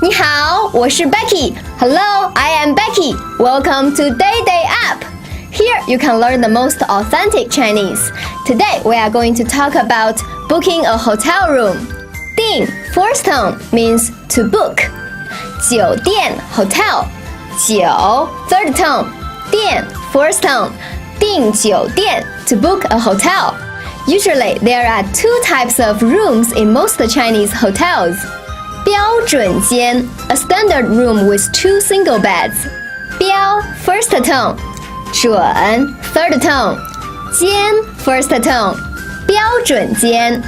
你好，我是 Becky. Hello, I am Becky. Welcome to Day App. Here you can learn the most authentic Chinese. Today we are going to talk about booking a hotel room. 订 first tone means to book. 酒店 hotel. 酒 third tone. 店 fourth tone. 订酒店 to book a hotel. Usually there are two types of rooms in most Chinese hotels. 标准间 a standard room with two single beds. 标 first tone. 准 third tone. 间 first tone. 标准间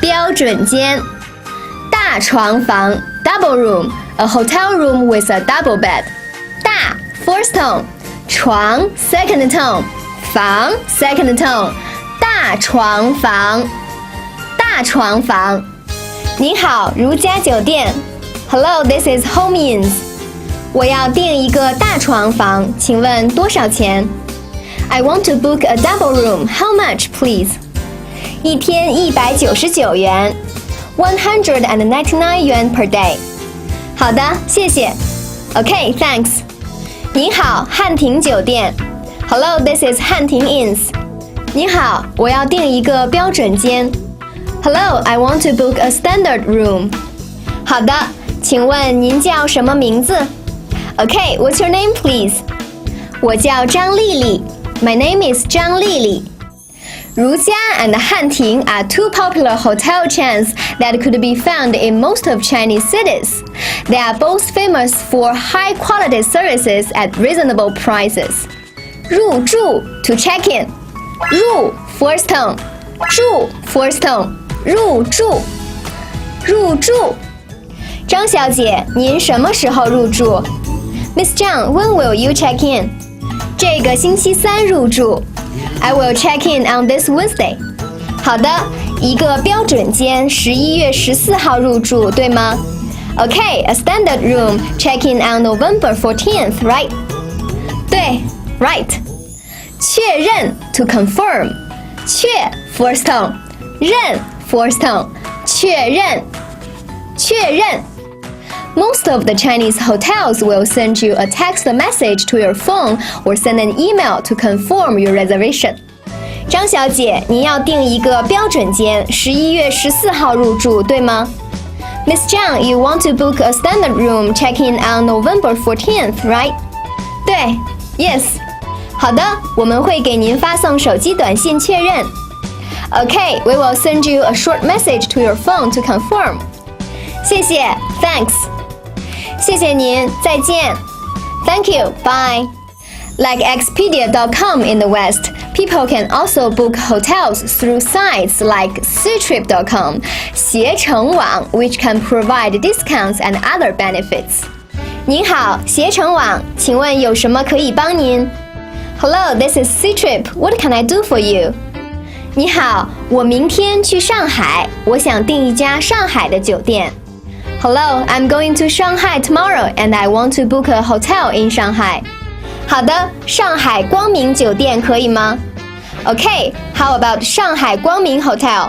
标准间大床房 double room, a hotel room with a double bed. 大 first tone. 床 second tone. 房 second tone. 大床房大床房您好，如家酒店。Hello, this is Hanting Inns. 我要订一个大床房，请问多少钱 ？I want to book a double room. How much, please? 一天199元 ，199 yuan per day. 好的，谢谢。Okay, thanks. 您好，汉庭酒店。Hello, this is Hanting Inns. 你好，我要订一个标准间。Hello, I want to book a standard room. 好的，请问您叫什么名字 ？Okay, what's your name, please? 我叫张丽丽。My name is 张丽丽。Rújiā and Hàntíng are two popular hotel chains that could be found in most of Chinese cities. They are both famous for high-quality services at reasonable prices. 入住 to check in. 入 first tone. 住 first tone. 入住入住张小姐，您什么时候入住 Miss Zhang, when will you check in? 这个星期三入住 I will check in on this Wednesday. 好的，一个标准间11月14号入住，对吗 Okay, a standard room, check in on November 14th, right? 对 right 确认 to confirm 确 first tone 认Fourth tone. 确认确认 Most of the Chinese hotels will send you a text message to your phone or send an email to confirm your reservation. 张小姐，您要订一个标准间11月14号入住，对吗 Miss Zhang, you want to book a standard room check-in on November 14th, right? 对 Yes. 好的，我们会给您发送手机短信确认Okay, we will send you a short message to your phone to confirm. 谢谢 Thanks. 谢谢您再见 Thank you, bye. Like Expedia.com in the West, people can also book hotels through sites like Ctrip.com, 携程网 which can provide discounts and other benefits. 您好，携程网，请问有什么可以帮您 Hello, this is Ctrip. What can I do for you?你好，我明天去上海，我想订一家上海的酒店。Hello, I'm going to Shanghai tomorrow and I want to book a hotel in Shanghai. 好的，上海光明酒店可以吗 Okay, how about 上海光明 Hotel?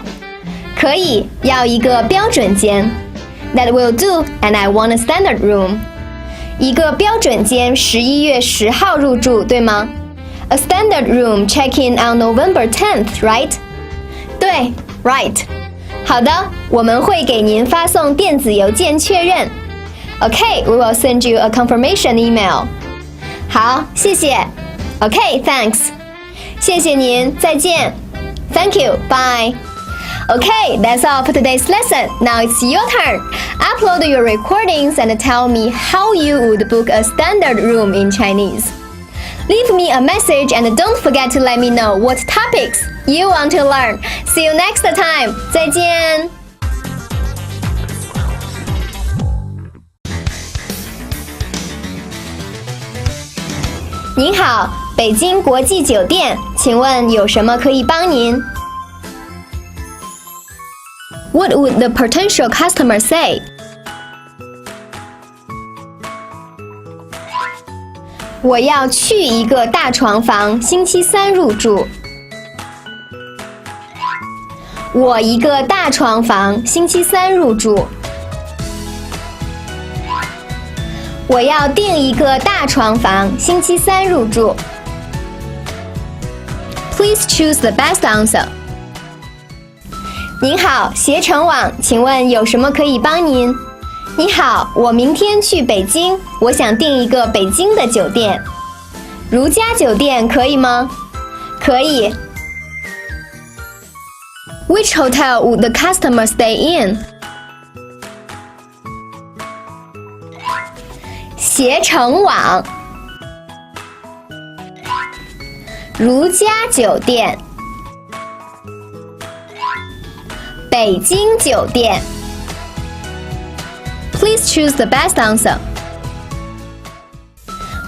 可以，要一个标准间。That will do, and I want a standard room. 一个标准间11月10号入住，对吗A standard room check-in on November 10th, right? 对 right. 好的，我们会给您发送电子邮件确认。Okay, we will send you a confirmation email. 好，谢谢。Okay, thanks. 谢谢您，再见。Thank you, bye. Okay, that's all for today's lesson. Now it's your turn. Upload your recordings and tell me how you would book a standard room in Chinese.Leave me a message and don't forget to let me know what topics you want to learn. See you next time. 再见。您好，北京国际酒店，请问有什么可以帮您 What would the potential customer say? 我要去一个大床房，星期三入住。我一个大床房，星期三入住。我要订一个大床房，星期三入住。Please choose the best answer. 您好，携程网，请问有什么可以帮您？你好，我明天去北京，我想订一个北京的酒店。如家酒店可以吗？可以。Which hotel would the customer stay in? 携程网。如家酒店。北京酒店。Please choose the best answer.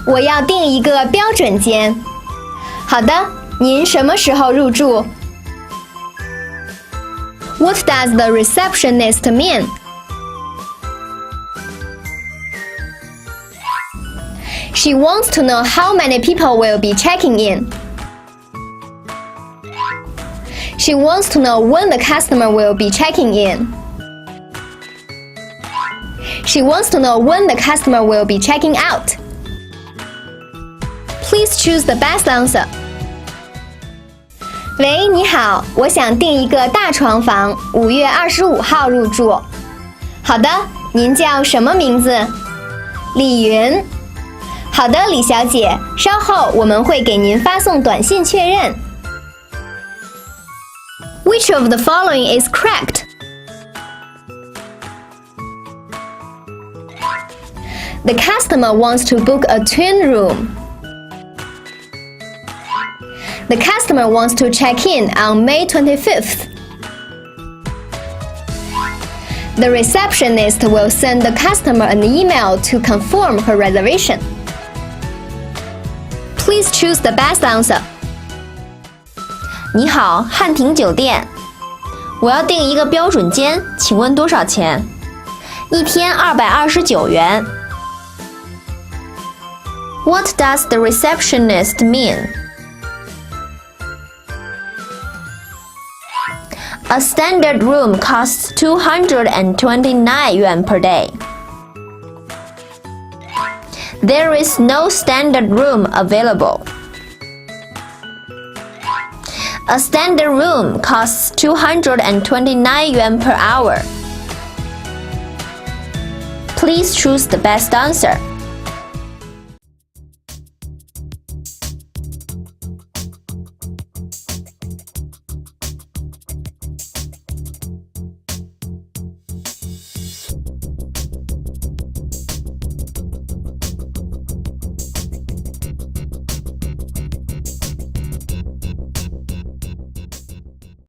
我要订一个标准间。好的，您什么时候入住？ What does the receptionist mean? She wants to know how many people will be checking in. She wants to know when the customer will be checking in. She wants to know when the customer will be checking out. Please choose the best answer. 喂，你好，我想订一个大床房，5月25号入住。好的，您叫什么名字？李云。好的，李小姐，稍后我们会给您发送短信确认。Which of the following is correct? The customer wants to book a twin room. The customer wants to check in on May 25th. The receptionist will send the customer an email to confirm her reservation. Please choose the best answer. 你好，汉庭酒店，我要订一个标准间，请问多少钱？一天229元。What does the receptionist mean? A standard room costs 229 yuan per day. There is no standard room available. A standard room costs 229 yuan per hour. Please choose the best answer.